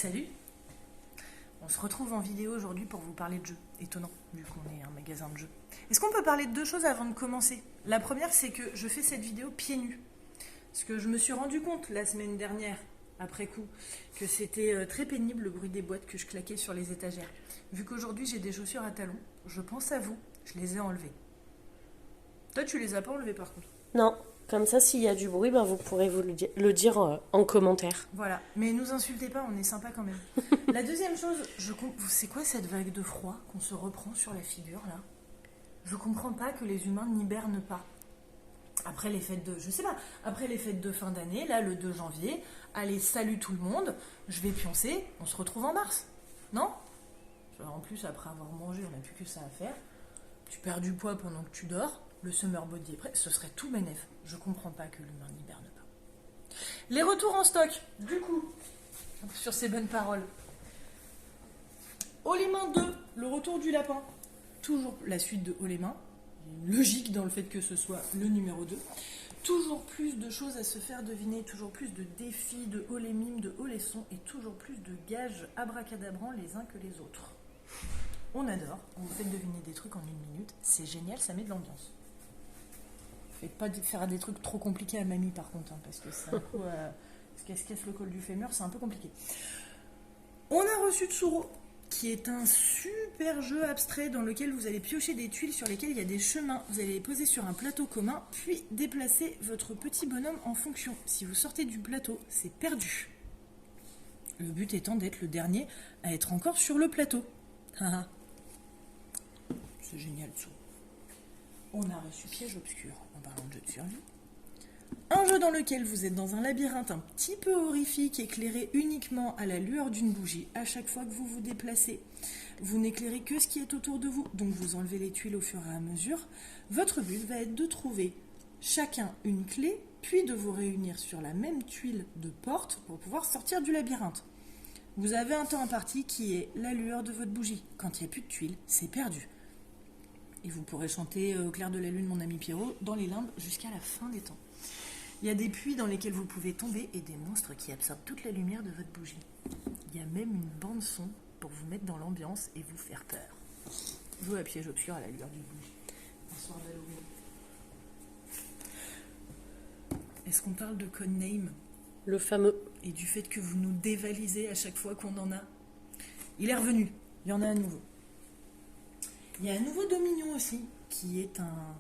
Salut! On se retrouve en vidéo aujourd'hui pour vous parler de jeux. Étonnant, vu qu'on est un magasin de jeux. Est-ce qu'on peut parler de deux choses avant de commencer? La première, c'est que je fais cette vidéo pieds nus. Parce que je me suis rendu compte la semaine dernière, après coup, que c'était très pénible le bruit des boîtes que je claquais sur les étagères. Vu qu'aujourd'hui j'ai des chaussures à talons, je pense à vous, je les ai enlevées. Toi, tu les as pas enlevées par contre? Non, comme ça, s'il y a du bruit, ben, vous pourrez vous le dire en commentaire. Voilà, mais nous insultez pas, on est sympa quand même. La deuxième chose, c'est quoi cette vague de froid qu'on se reprend sur la figure là? Je comprends pas que les humains n'hibernent pas. Après les fêtes de, je sais pas, après les fêtes de fin d'année, là le 2 janvier, allez, salut tout le monde, je vais pioncer, on se retrouve en mars. Non? En plus, après avoir mangé, on n'a plus que ça à faire. Tu perds du poids pendant que tu dors, le summer body est prêt, ce serait tout bénef. Je comprends pas que l'humain n'hiberne pas. Les retours en stock, du coup, sur ces bonnes paroles. Haut les mains 2, le retour du lapin. Toujours la suite de Haut les mains. Une logique dans le fait que ce soit le numéro 2. Toujours plus de choses à se faire deviner, toujours plus de défis, de haut les mimes, de haut les sons et toujours plus de gages abracadabrants les uns que les autres. On adore, on vous fait deviner des trucs en 1 minute, c'est génial, ça met de l'ambiance. Faites pas faire des trucs trop compliqués à mamie par contre, hein, parce que c'est un coup, parce qu'elle se casse le col du fémur, c'est un peu compliqué. On a reçu Tsuro, qui est un super jeu abstrait dans lequel vous allez piocher des tuiles sur lesquelles il y a des chemins. Vous allez les poser sur un plateau commun, puis déplacer votre petit bonhomme en fonction. Si vous sortez du plateau, c'est perdu. Le but étant d'être le dernier à être encore sur le plateau. C'est génial, ça. On a reçu Piège obscur, en parlant de jeu de survie. Un jeu dans lequel vous êtes dans un labyrinthe un petit peu horrifique, éclairé uniquement à la lueur d'une bougie. À chaque fois que vous vous déplacez, vous n'éclairez que ce qui est autour de vous, donc vous enlevez les tuiles au fur et à mesure. Votre but va être de trouver chacun une clé, puis de vous réunir sur la même tuile de porte pour pouvoir sortir du labyrinthe. Vous avez un temps imparti qui est la lueur de votre bougie. Quand il n'y a plus de tuiles, c'est perdu. Et vous pourrez chanter au clair de la lune, mon ami Pierrot, dans les limbes jusqu'à la fin des temps. Il y a des puits dans lesquels vous pouvez tomber et des monstres qui absorbent toute la lumière de votre bougie. Il y a même une bande son pour vous mettre dans l'ambiance et vous faire peur. Jouez à Piège obscur à la lueur d'une bougie. Un soir d'Halloween. Est-ce qu'on parle de Codename? Le fameux. Et du fait que vous nous dévalisez à chaque fois qu'on en a? Il est revenu. Il y en a un nouveau. Il y a un nouveau Dominion aussi, qui est un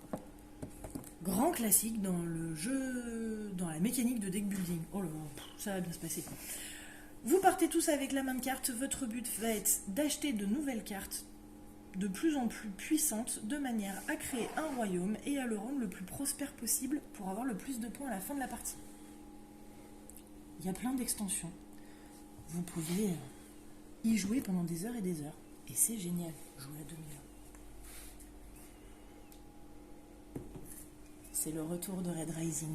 grand classique dans le jeu, dans la mécanique de deck building. Oh là là, ça va bien se passer. Vous partez tous avec la même carte. Votre but va être d'acheter de nouvelles cartes de plus en plus puissantes de manière à créer un royaume et à le rendre le plus prospère possible pour avoir le plus de points à la fin de la partie. Il y a plein d'extensions. Vous pouvez y jouer pendant des heures et des heures. Et c'est génial, jouer à 2000 heures. C'est le retour de Red Rising.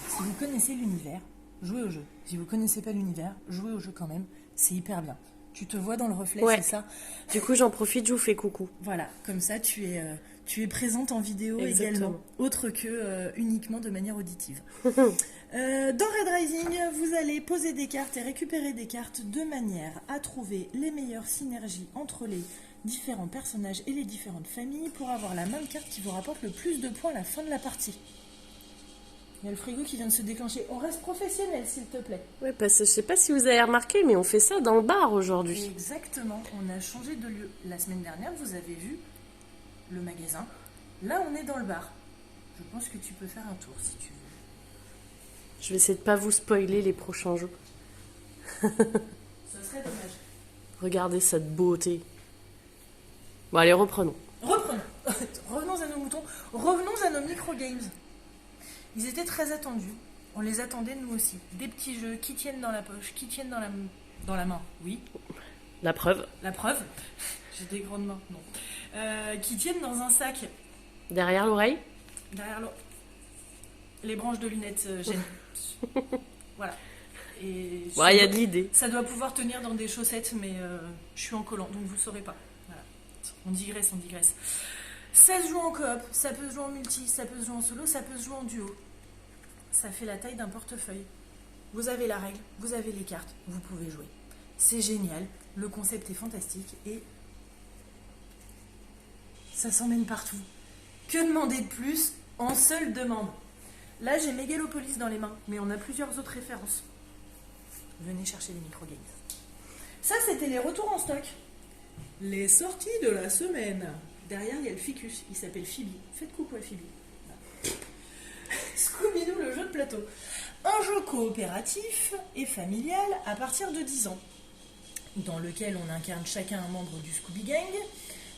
Si vous connaissez l'univers, jouez au jeu. Si vous connaissez pas l'univers, jouez au jeu quand même. C'est hyper bien. Tu te vois dans le reflet, ouais. C'est ça? Du coup, j'en profite, je vous fais coucou. Voilà, comme ça, tu es présente en vidéo Exactement. également, autre que uniquement de manière auditive. Dans Red Rising, vous allez poser des cartes et récupérer des cartes de manière à trouver les meilleures synergies entre les différents personnages et les différentes familles pour avoir la même carte qui vous rapporte le plus de points à la fin de la partie. Il y a le frigo qui vient de se déclencher. On reste professionnel, s'il te plaît. Ouais, parce que je sais pas si vous avez remarqué, mais on fait ça dans le bar aujourd'hui. Exactement, on a changé de lieu. La semaine dernière, vous avez vu le magasin. Là, on est dans le bar. Je pense que tu peux faire un tour si tu veux. Je vais essayer de pas vous spoiler les prochains jeux. Ce serait dommage. Regardez cette beauté. Bon, allez, reprenons. Revenons à nos moutons. Revenons à nos micro-games. Ils étaient très attendus. On les attendait nous aussi. Des petits jeux qui tiennent dans la poche, qui tiennent dans la main. Oui. La preuve. La preuve. J'ai des grandes mains. Non. Qui tiennent dans un sac. Derrière l'oreille. Derrière les branches de lunettes gênent. Voilà. Et il y a de l'idée. Ça doit pouvoir tenir dans des chaussettes, mais je suis en collant, donc vous ne saurez pas. Voilà. On digresse. 16 joueurs en coop, ça peut se jouer en multi, ça peut se jouer en solo, ça peut se jouer en duo. Ça fait la taille d'un portefeuille. Vous avez la règle, vous avez les cartes, vous pouvez jouer. C'est génial, le concept est fantastique et ça s'emmène partout. Que demander de plus en seule demande? Là, j'ai Megalopolis dans les mains, mais on a plusieurs autres références. Venez chercher les micro-games. Ça, c'était les retours en stock. Les sorties de la semaine. Derrière, il y a le ficus, il s'appelle Phoebe. Faites coucou à Phoebe. Scooby-Doo, le jeu de plateau. Un jeu coopératif et familial à partir de 10 ans, dans lequel on incarne chacun un membre du Scooby Gang,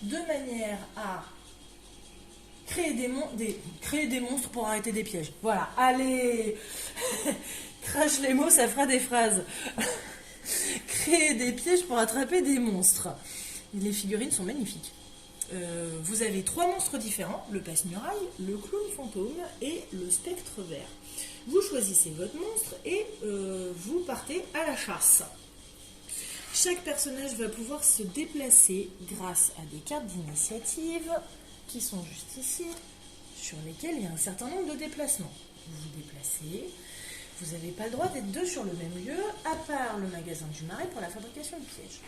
de manière à créer des monstres pour arrêter des pièges. Voilà, allez. Crache les mots, ça fera des phrases. Créer des pièges pour attraper des monstres. Les figurines sont magnifiques. Vous avez 3 monstres différents, le passe-muraille, le clown fantôme et le spectre vert. Vous choisissez votre monstre et vous partez à la chasse. Chaque personnage va pouvoir se déplacer grâce à des cartes d'initiative qui sont juste ici, sur lesquelles il y a un certain nombre de déplacements. Vous vous déplacez, vous n'avez pas le droit d'être 2 sur le même lieu, à part le magasin du Marais pour la fabrication de pièges.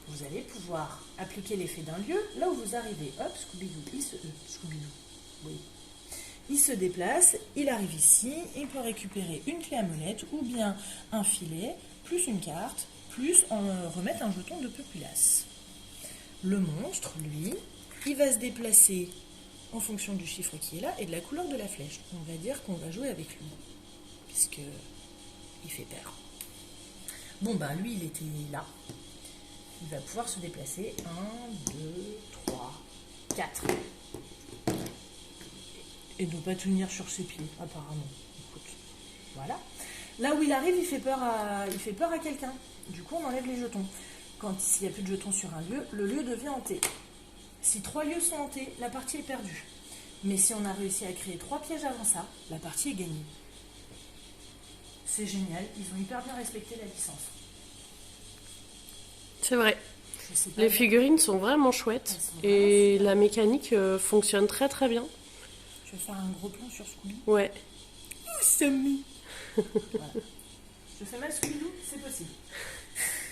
Vous allez pouvoir appliquer l'effet d'un lieu là où vous arrivez. Hop, Scooby-Doo, oui. Il se déplace, il arrive ici, il peut récupérer une clé à molette ou bien un filet, plus une carte, plus remettre un jeton de populace. Le monstre, lui, il va se déplacer en fonction du chiffre qui est là et de la couleur de la flèche. On va dire qu'on va jouer avec lui, puisque il fait peur. Bon, ben lui, il était là. Il va pouvoir se déplacer 1, 2, 3, 4. Et ne pas tenir sur ses pieds, apparemment. Écoute, voilà. Là où il arrive, il fait peur à quelqu'un. Du coup, on enlève les jetons. Quand s'il n'y a plus de jetons sur un lieu, le lieu devient hanté. Si 3 lieux sont hantés, la partie est perdue. Mais si on a réussi à créer 3 pièges avant ça, la partie est gagnée. C'est génial, ils ont hyper bien respecté la licence. C'est vrai. Les figurines sont vraiment chouettes et la mécanique fonctionne très très bien. Je vais faire un gros plan sur Scooby. Ouais. Sammy. Voilà. Je fais mal Scooby-Doo, c'est possible.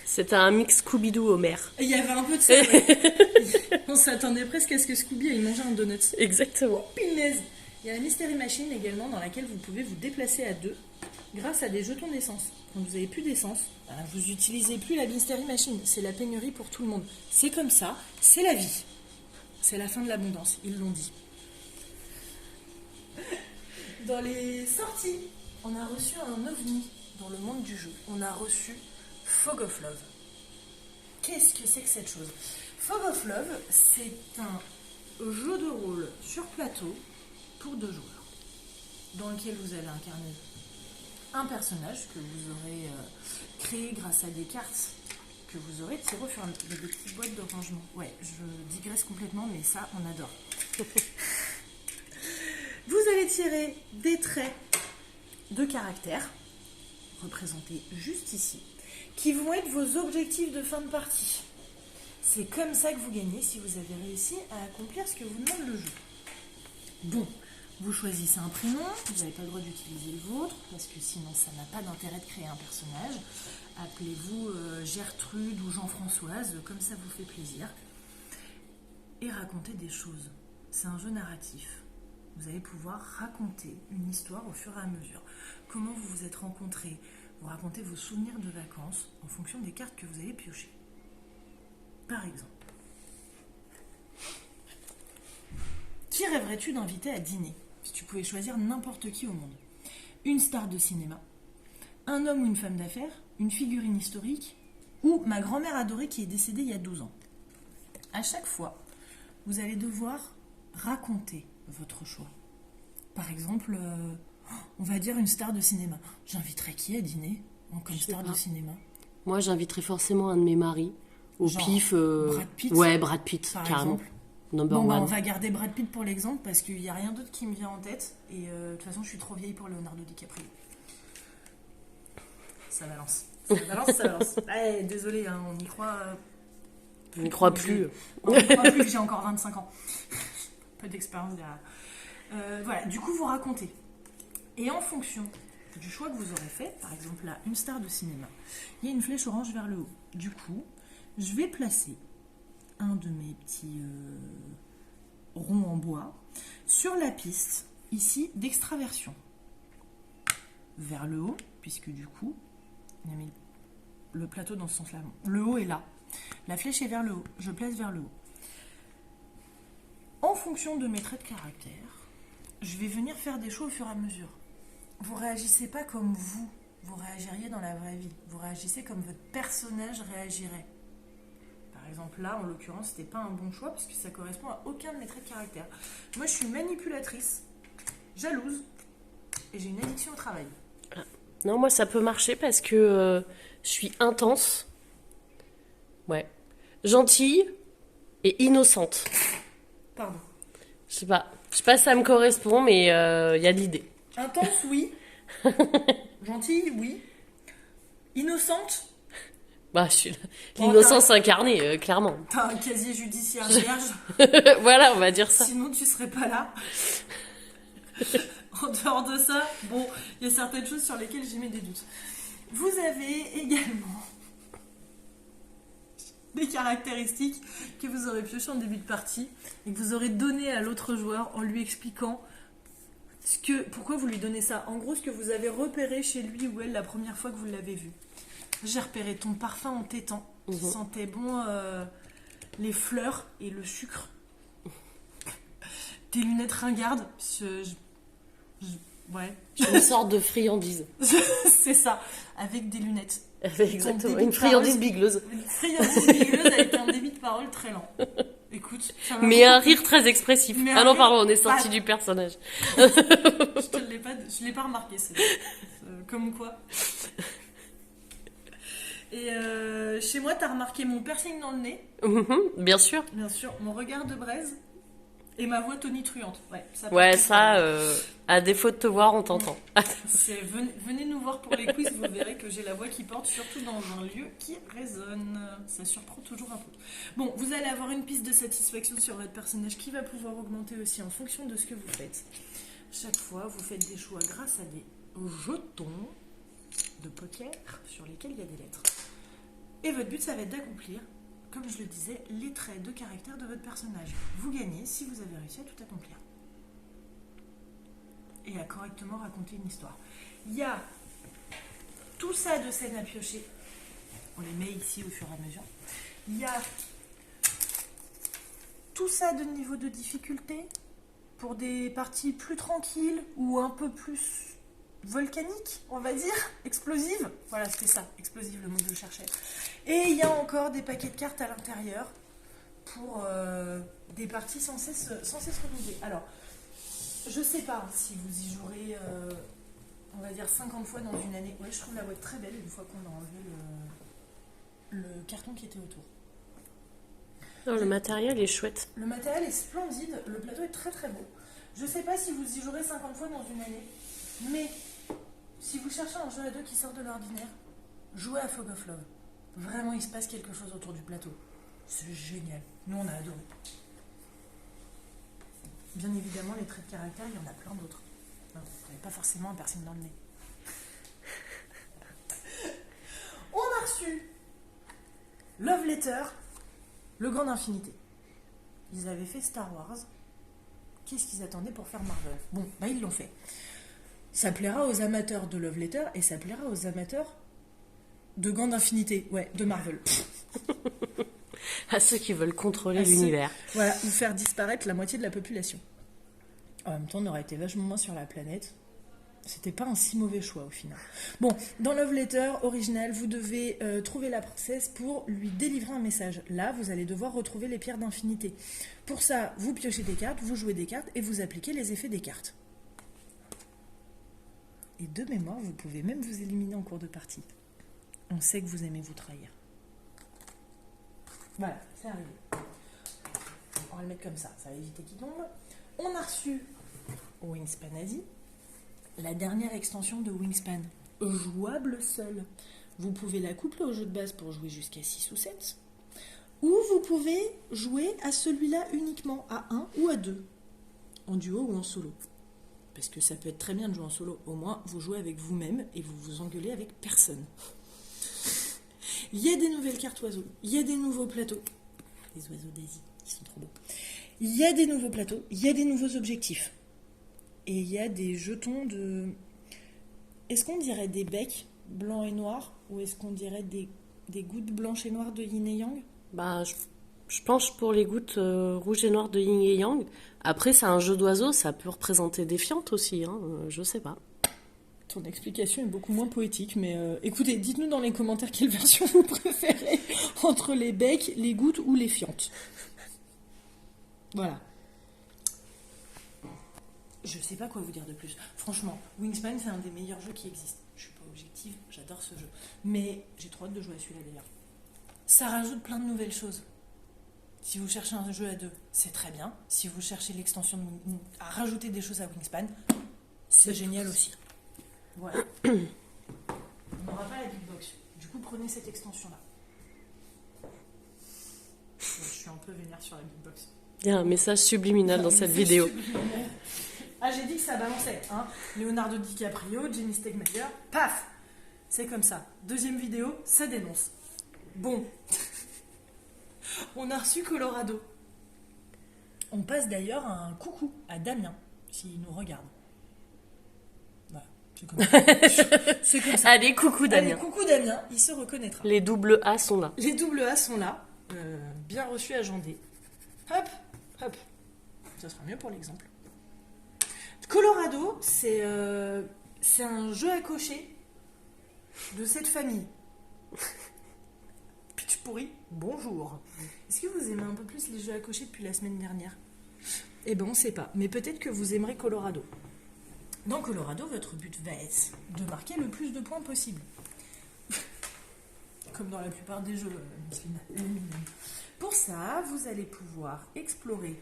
C'était un mix Scooby-Doo Homer. Il y avait un peu de ça, ouais. On s'attendait presque à ce que Scooby aille manger un donut. Exactement. Oh, punaise. Il y a la Mystery Machine également dans laquelle vous pouvez vous déplacer à 2 grâce à des jetons d'essence. Quand vous n'avez plus d'essence, vous n'utilisez plus la Mystery Machine. C'est la pénurie pour tout le monde. C'est comme ça, c'est la vie. C'est la fin de l'abondance, ils l'ont dit. Dans les sorties, on a reçu un ovni dans le monde du jeu. On a reçu Fog of Love. Qu'est-ce que c'est que cette chose? Fog of Love, c'est un jeu de rôle sur plateau pour 2 joueurs, dans lequel vous allez incarner un personnage que vous aurez créé grâce à des cartes que vous aurez tirées au fur et à mesure. Il y a des petites boîtes de rangement. Ouais, je digresse complètement, mais ça, on adore. Vous allez tirer des traits de caractère, représentés juste ici, qui vont être vos objectifs de fin de partie. C'est comme ça que vous gagnez si vous avez réussi à accomplir ce que vous demande le jeu. Bon, vous choisissez un prénom, vous n'avez pas le droit d'utiliser le vôtre, parce que sinon ça n'a pas d'intérêt de créer un personnage. Appelez-vous Gertrude ou Jean-Françoise, comme ça vous fait plaisir. Et racontez des choses. C'est un jeu narratif. Vous allez pouvoir raconter une histoire au fur et à mesure. Comment vous vous êtes rencontrés. Vous racontez vos souvenirs de vacances en fonction des cartes que vous allez piocher. Par exemple, qui rêverais-tu d'inviter à dîner si tu pouvais choisir n'importe qui au monde? Une star de cinéma, un homme ou une femme d'affaires, une figurine historique ou ma grand-mère adorée qui est décédée il y a 12 ans. À chaque fois, vous allez devoir raconter votre choix. Par exemple, on va dire une star de cinéma. J'inviterais qui à dîner comme star de cinéma? Moi, j'inviterais forcément un de mes maris. Au genre pif. Brad Pitt. Ouais, Brad Pitt, par carrément. Exemple. Number Bon, one. on va garder Brad Pitt pour l'exemple parce qu'il n'y a rien d'autre qui me vient en tête. Et de toute façon, je suis trop vieille pour Leonardo DiCaprio. Ça balance. Ça balance. Désolé, hein, on y croit. Je n'y crois plus. On n'y croit plus, j'ai encore 25 ans. Peu d'expérience derrière. Voilà, du coup, vous racontez. Et en fonction du choix que vous aurez fait, par exemple là, une star de cinéma, il y a une flèche orange vers le haut. Du coup, je vais placer un de mes petits ronds en bois sur la piste, ici, d'extraversion. Vers le haut, puisque du coup, on a mis le plateau dans ce sens-là. Le haut est là. La flèche est vers le haut. Je place vers le haut. En fonction de mes traits de caractère, je vais venir faire des choix au fur et à mesure. Vous réagissez pas comme vous réagiriez dans la vraie vie. Vous réagissez comme votre personnage réagirait. Par exemple, là, en l'occurrence, c'était pas un bon choix parce que ça correspond à aucun de mes traits de caractère. Moi, je suis manipulatrice, jalouse et j'ai une addiction au travail. Non, moi, ça peut marcher parce que je suis intense, ouais, gentille et innocente. Pardon. Je sais pas si ça me correspond, mais il y a de l'idée. Intense, oui. Gentille, oui. Innocente. Bah, je suis l'innocence incarnée, clairement. T'as un casier judiciaire vierge. Voilà, on va dire ça. Sinon, tu serais pas là. En dehors de ça, bon, il y a certaines choses sur lesquelles j'ai mis des doutes. Vous avez également des caractéristiques que vous aurez pioché en début de partie et que vous aurez donné à l'autre joueur en lui expliquant pourquoi vous lui donnez ça. En gros, ce que vous avez repéré chez lui ou elle la première fois que vous l'avez vu. J'ai repéré ton parfum en tétant, qui sentait bon les fleurs et le sucre. Tes lunettes ringardes, ouais. Je suis une sorte de friandise. C'est ça, avec des lunettes. Exactement, une friandise bigleuse. Une friandise bigleuse avec un débit de parole très lent. Écoute, mais un rire très expressif. Ah non, pardon, on est sorti bah, du personnage. Je l'ai pas remarqué, c'est comme quoi. Et chez moi, t'as remarqué mon piercing dans le nez. Bien sûr. Bien sûr, mon regard de braise. Et ma voix tonitruante. Ouais, ça, à défaut de te voir, on t'entend. Venez nous voir pour les quiz, vous verrez que j'ai la voix qui porte, surtout dans un lieu qui résonne. Ça surprend toujours un peu. Bon, vous allez avoir une piste de satisfaction sur votre personnage qui va pouvoir augmenter aussi en fonction de ce que vous faites. Chaque fois, vous faites des choix grâce à des jetons de poker sur lesquels il y a des lettres. Et votre but, ça va être d'accomplir, comme je le disais, les traits de caractère de votre personnage. Vous gagnez si vous avez réussi à tout accomplir. Et à correctement raconter une histoire. Il y a tout ça de scènes à piocher. On les met ici au fur et à mesure. Il y a tout ça de niveau de difficulté pour des parties plus tranquilles ou un peu plus volcaniques, on va dire, explosives. Voilà, c'était ça, explosive, le mot que je cherchais. Et il y a encore des paquets de cartes à l'intérieur pour des parties censées se renouveler. Alors, je sais pas si vous y jouerez, on va dire 50 fois dans une année. Ouais, je trouve la boîte très belle une fois qu'on a enlevé le carton qui était autour. Non, le matériel est chouette. Le matériel est splendide, le plateau est très très beau. Je sais pas si vous y jouerez 50 fois dans une année, mais si vous cherchez un jeu à deux qui sort de l'ordinaire, jouez à Fog of Love. Vraiment, il se passe quelque chose autour du plateau. C'est génial. Nous, on a adoré. Bien évidemment, les traits de caractère, il y en a plein d'autres. Vous n'avez pas forcément un piercing dans le nez. On a reçu Love Letter, le Grand Infinité. Ils avaient fait Star Wars. Qu'est-ce qu'ils attendaient pour faire Marvel? Bon, bah ils l'ont fait. Ça plaira aux amateurs de Love Letter et ça plaira aux amateurs de Grande Infinité, ouais, de Marvel. À ceux qui veulent contrôler l'univers. Voilà, ou faire disparaître la moitié de la population. En même temps, on aurait été vachement moins sur la planète. C'était pas un si mauvais choix au final. Bon, dans Love Letter original, vous devez trouver la princesse pour lui délivrer un message. Là, vous allez devoir retrouver les pierres d'infinité. Pour ça, vous piochez des cartes, vous jouez des cartes et vous appliquez les effets des cartes. Et de mémoire, vous pouvez même vous éliminer en cours de partie. On sait que vous aimez vous trahir. Voilà, c'est arrivé. On va le mettre comme ça, ça va éviter qu'il tombe. On a reçu Wingspan Asie, la dernière extension de Wingspan, jouable seule. Vous pouvez la coupler au jeu de base pour jouer jusqu'à 6 ou 7. Ou vous pouvez jouer à celui-là uniquement, à 1 ou à 2, en duo ou en solo. Parce que ça peut être très bien de jouer en solo. Au moins, vous jouez avec vous-même et vous vous engueulez avec personne. Il y a des nouvelles cartes oiseaux. Il y a des nouveaux plateaux. Les oiseaux d'Asie, ils sont trop beaux. Il y a des nouveaux plateaux. Il y a des nouveaux objectifs. Et il y a des jetons de... Est-ce qu'on dirait des becs blancs et noirs ou est-ce qu'on dirait des gouttes blanches et noires de yin et yang? Bah, je penche pour les gouttes rouges et noires de yin et yang. Après, c'est un jeu d'oiseaux, ça peut représenter des fientes aussi, hein, je sais pas. Ton explication est beaucoup moins poétique, mais écoutez, dites-nous dans les commentaires quelle version vous préférez entre les becs, les gouttes ou les fientes. Voilà. Je sais pas quoi vous dire de plus. Franchement, Wingspan, c'est un des meilleurs jeux qui existent. Je suis pas objective, j'adore ce jeu. Mais j'ai trop hâte de jouer à celui-là d'ailleurs. Ça rajoute plein de nouvelles choses. Si vous cherchez un jeu à deux, c'est très bien. Si vous cherchez l'extension à rajouter des choses à Wingspan, c'est génial aussi. Voilà. On n'aura pas la big box. Du coup, prenez cette extension-là. Je suis un peu vénère sur la big box. Il y a un message subliminal dans cette vidéo. Ah, j'ai dit que ça balançait. Hein. Leonardo DiCaprio, Jamie Stegmaier, paf. C'est comme ça. Deuxième vidéo, ça dénonce. Bon. On a reçu Colorado. On passe d'ailleurs un coucou à Damien, s'il nous regarde. Voilà, c'est comme ça. C'est comme ça. Allez, coucou Damien. Allez, coucou Damien, il se reconnaîtra. Les double A sont là. Les double A sont là, bien reçus à Jandé. Hop, hop. Ça sera mieux pour l'exemple. Colorado, c'est un jeu à cocher de cette famille. Pitch pourri, bonjour. Est-ce que vous aimez un peu plus les jeux à cocher depuis la semaine dernière? Eh ben on sait pas, mais peut-être que vous aimerez Colorado. Dans Colorado, votre but va être de marquer le plus de points possible. Comme dans la plupart des jeux, Pour ça, vous allez pouvoir explorer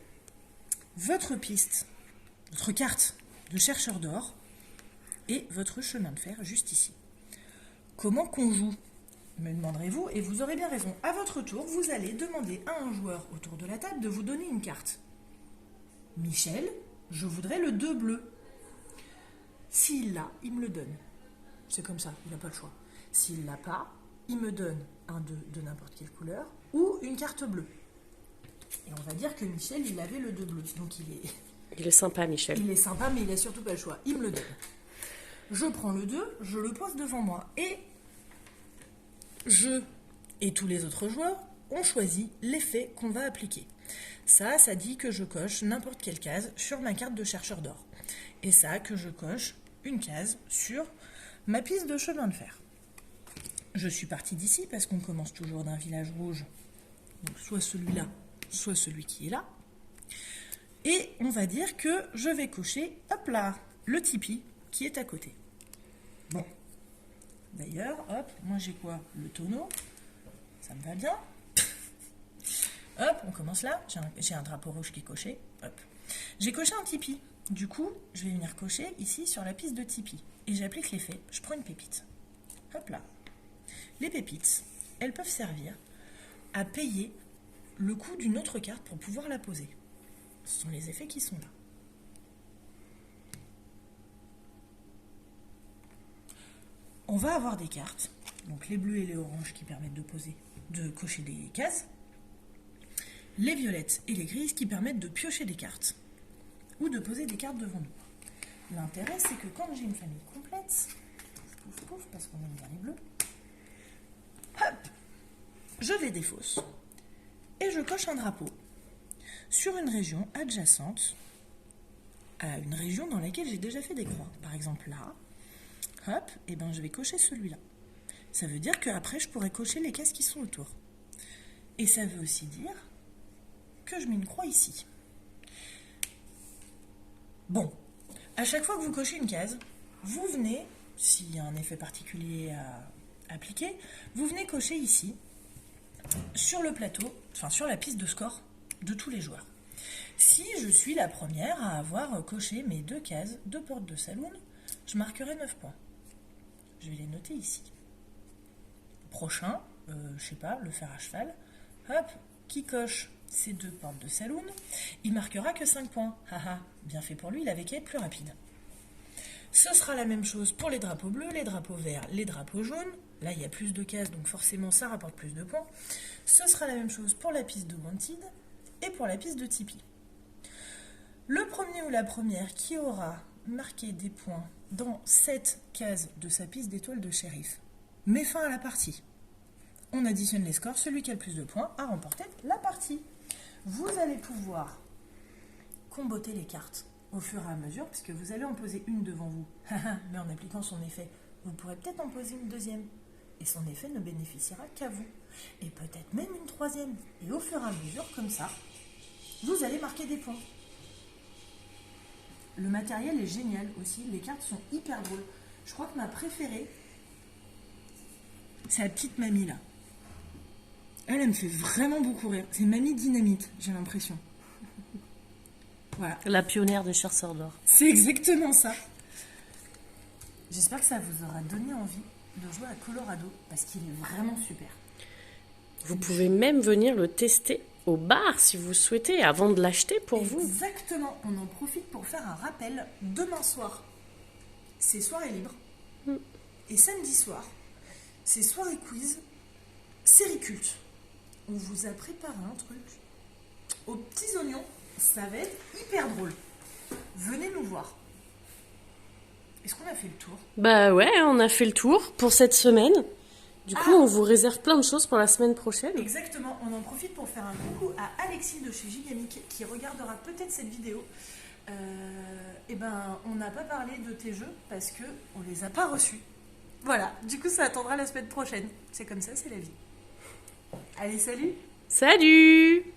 votre piste, votre carte de chercheur d'or et votre chemin de fer juste ici. Comment qu'on joue, me demanderez-vous, et vous aurez bien raison. À votre tour, vous allez demander à un joueur autour de la table de vous donner une carte. Michel, je voudrais le 2 bleu. S'il l'a, il me le donne. C'est comme ça, il n'a pas le choix. S'il l'a pas, il me donne un 2 de n'importe quelle couleur ou une carte bleue. Et on va dire que Michel, il avait le 2 bleu. Donc Il est sympa, Michel. Il est sympa, mais il n'a surtout pas le choix. Il me le donne. Je prends le 2, je le pose devant moi. Et je et tous les autres joueurs ont choisi l'effet qu'on va appliquer. Ça dit que je coche n'importe quelle case sur ma carte de chercheur d'or. Et ça, que je coche une case sur ma piste de chemin de fer. Je suis partie d'ici parce qu'on commence toujours d'un village rouge. Donc soit celui-là, soit celui qui est là. Et on va dire que je vais cocher, hop là, le tipi qui est à côté. Bon. D'ailleurs, hop, moi j'ai quoi? Le tonneau. Ça me va bien. Hop, on commence là. J'ai un drapeau rouge qui est coché. Hop. J'ai coché un tipi. Du coup, je vais venir cocher ici sur la piste de tipi. Et j'applique l'effet. Je prends une pépite. Hop là. Les pépites, elles peuvent servir à payer le coût d'une autre carte pour pouvoir la poser. Ce sont les effets qui sont là. On va avoir des cartes, donc les bleus et les oranges qui permettent de cocher des cases, les violettes et les grises qui permettent de piocher des cartes ou de poser des cartes devant nous. L'intérêt, c'est que quand j'ai une famille complète, pouf pouf, parce qu'on aime bien les bleus, hop, je les défausse et je coche un drapeau sur une région adjacente à une région dans laquelle j'ai déjà fait des croix. Par exemple là, hop, et ben je vais cocher celui-là. Ça veut dire qu'après je pourrai cocher les cases qui sont autour. Et ça veut aussi dire que je mets une croix ici. Bon, à chaque fois que vous cochez une case, vous venez, s'il y a un effet particulier à appliquer, vous venez cocher ici, sur le plateau, enfin sur la piste de score de tous les joueurs. Si je suis la première à avoir coché mes 2 cases de porte de saloon, je marquerai 9 points. Je vais les noter ici. Prochain, je sais pas, le fer à cheval, hop, qui coche ces 2 portes de saloon, il marquera que 5 points. Haha, bien fait pour lui, il avait qu'à être plus rapide. Ce sera la même chose pour les drapeaux bleus, les drapeaux verts, les drapeaux jaunes. Là, il y a plus de cases, donc forcément, ça rapporte plus de points. Ce sera la même chose pour la piste de Wanted et pour la piste de Tipeee. Le premier ou la première qui aura marqué des points dans cette case de sa piste d'étoiles de shérif met fin à la partie. On additionne les scores, celui qui a le plus de points a remporté la partie. Vous allez pouvoir comboter les cartes au fur et à mesure, puisque vous allez en poser une devant vous. Mais en appliquant son effet, vous pourrez peut-être en poser une deuxième. Et son effet ne bénéficiera qu'à vous. Et peut-être même une troisième. Et au fur et à mesure, comme ça, vous allez marquer des points. Le matériel est génial aussi. Les cartes sont hyper drôles. Je crois que ma préférée, c'est la petite mamie là. Elle me fait vraiment beaucoup rire. C'est Mamie Dynamite, j'ai l'impression. Voilà. La pionnière des chasseurs d'or. C'est exactement ça. J'espère que ça vous aura donné envie de jouer à Colorado parce qu'il est vraiment super. Vous pouvez même venir le tester au bar si vous souhaitez, avant de l'acheter pour vous. Exactement. On en profite pour faire un rappel. Demain soir, c'est soirée libre. Et samedi soir, c'est soirée quiz, série culte. On vous a préparé un truc aux petits oignons. Ça va être hyper drôle. Venez nous voir. Est-ce qu'on a fait le tour? Bah ouais, on a fait le tour pour cette semaine. Du coup, on vous réserve plein de choses pour la semaine prochaine. Exactement. On en profite pour faire un coucou à Alexis de chez Gigamic qui regardera peut-être cette vidéo. On n'a pas parlé de tes jeux parce que on les a pas reçus. Voilà. Du coup, ça attendra la semaine prochaine. C'est comme ça, c'est la vie. Allez, salut! Salut!